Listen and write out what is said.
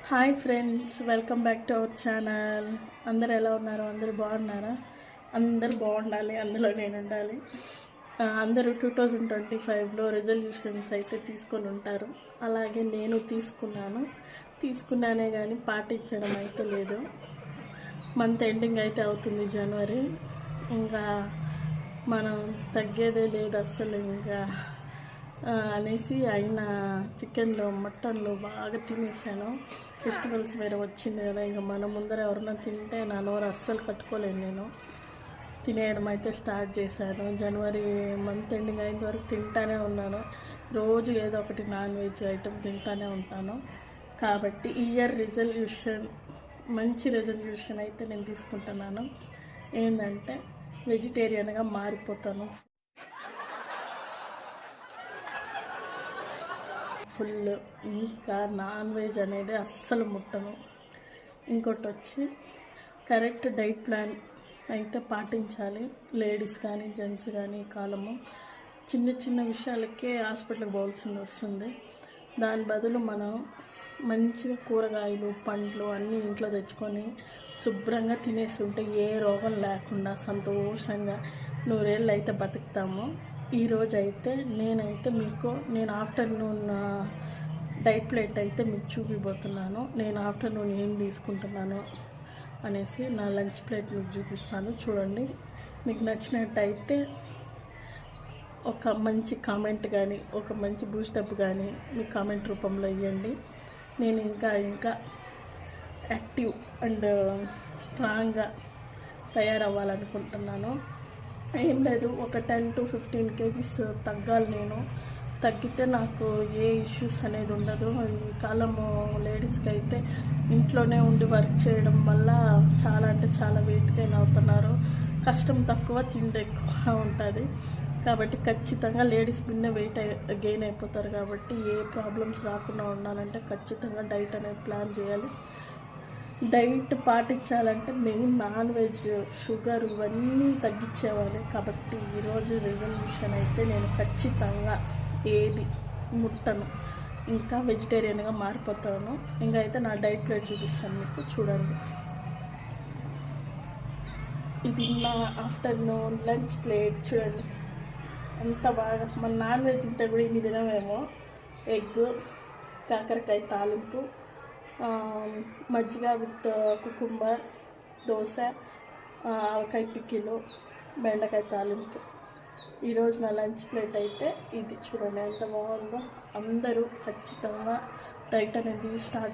Hi friends, welcome back to our channel. అందరు ఎలా ఉన్నారు? అందరు బాగున్నారా? అందరు బాగుండాలి, అందులో నేను ఉండాలి. అందరూ 2025లో రెజల్యూషన్స్ అయితే తీసుకొని ఉంటారు. అలాగే నేను తీసుకున్నానే కానీ పాటించడం అయితే లేదు. మంత్ ఎండింగ్ అయితే అవుతుంది, జనవరి. ఇంకా మనం తగ్గేదే లేదు అస్సలు. ఇంకా అనేసి అయిన చికెన్లో మటన్లో బాగా తినేసాను. ఫెస్టివల్స్ వేరే వచ్చింది కదా, ఇంకా మన ముందర ఎవరన్నా తింటే నా నోరు అస్సలు కట్టుకోలేను. నేను తినేయడం అయితే స్టార్ట్ చేశాను. జనవరి మంత్ ఎండింగ్ అయిన వరకు తింటానే ఉన్నాను. రోజు ఏదో ఒకటి నాన్ వెజ్ ఐటమ్ తింటానే ఉంటాను. కాబట్టి ఈ ఇయర్ మంచి రెజల్యూషన్ అయితే నేను తీసుకుంటున్నాను. ఏంటంటే వెజిటేరియన్గా మారిపోతాను. ఫుల్. ఇంకా నాన్ వెజ్ అనేది అస్సలు ముట్టను. ఇంకోటి వచ్చి కరెక్ట్ డైట్ ప్లాన్ అయితే పాటించాలి. లేడీస్ కానీ జెంట్స్ కానీ ఈ కాలము చిన్న చిన్న విషయాలకే హాస్పిటల్కి పోవాల్సింది వస్తుంది. దాని బదులు మనం మంచిగా కూరగాయలు పండ్లు అన్నీ ఇంట్లో తెచ్చుకొని శుభ్రంగా తినేసి ఉంటే ఏ రోగం లేకుండా సంతోషంగా 100 ఏళ్ళు అయితే బతుకుతాము. ఈరోజు అయితే నేను ఆఫ్టర్నూన్ డైట్ ప్లేట్ అయితే మీకు చూపిపోతున్నాను. నేను ఆఫ్టర్నూన్ ఏం తీసుకుంటున్నాను అనేసి నా లంచ్ ప్లేట్ మీకు చూపిస్తాను. చూడండి, మీకు నచ్చినట్టయితే ఒక మంచి కామెంట్ కానీ ఒక మంచి బూస్టప్ కానీ మీ కామెంట్ రూపంలో ఇవ్వండి. నేను ఇంకా యాక్టివ్ అండ్ స్ట్రాంగ్గా తయారవ్వాలనుకుంటున్నాను. ఏం లేదు, ఒక 10 to 15 kgs తగ్గాలి. నేను తగ్గితే నాకు ఏ ఇష్యూస్ అనేది ఉండదు. ఈ కాలము లేడీస్కి అయితే ఇంట్లోనే ఉండి వర్క్ చేయడం వల్ల చాలా అంటే చాలా వెయిట్ గెయిన్ అవుతున్నారు. కష్టం తక్కువ, తిండి ఎక్కువ ఉంటుంది. కాబట్టి ఖచ్చితంగా లేడీస్ బిన్న వెయిట్ గెయిన్ అయిపోతారు. కాబట్టి ఏ ప్రాబ్లమ్స్ రాకుండా ఉండాలంటే ఖచ్చితంగా డైట్ అనేది ప్లాన్ చేయాలి. డైట్ పాటించాలంటే మెయిన్ నాన్ వెజ్, షుగర్ ఇవన్నీ తగ్గించేవాలి. కాబట్టి ఈరోజు రెజల్యూషన్ అయితే నేను ఖచ్చితంగా ఏది ముట్టను, ఇంకా వెజిటేరియన్గా మారిపోతాను. ఇంకా అయితే నా డైట్ ప్లేట్ చూపిస్తాను మీకు. చూడండి, ఇది నా ఆఫ్టర్నూన్ లంచ్ ప్లేట్. చూడండి ఎంత బాగా. మన నాన్ వెజ్ తింటే కూడా ఇన్ని తినమేమో. ఎగ్, కాకరకాయ తాలింపు, మజ్జిగ with cucumber, dosa, avakaya pickle, బెండకాయ తాలింపు. ఈరోజు నా లంచ్ ప్లేట్ అయితే ఇది. చూడండి ఎంత బాగుందో. అందరూ ఖచ్చితంగా డైట్ అనేది స్టార్ట్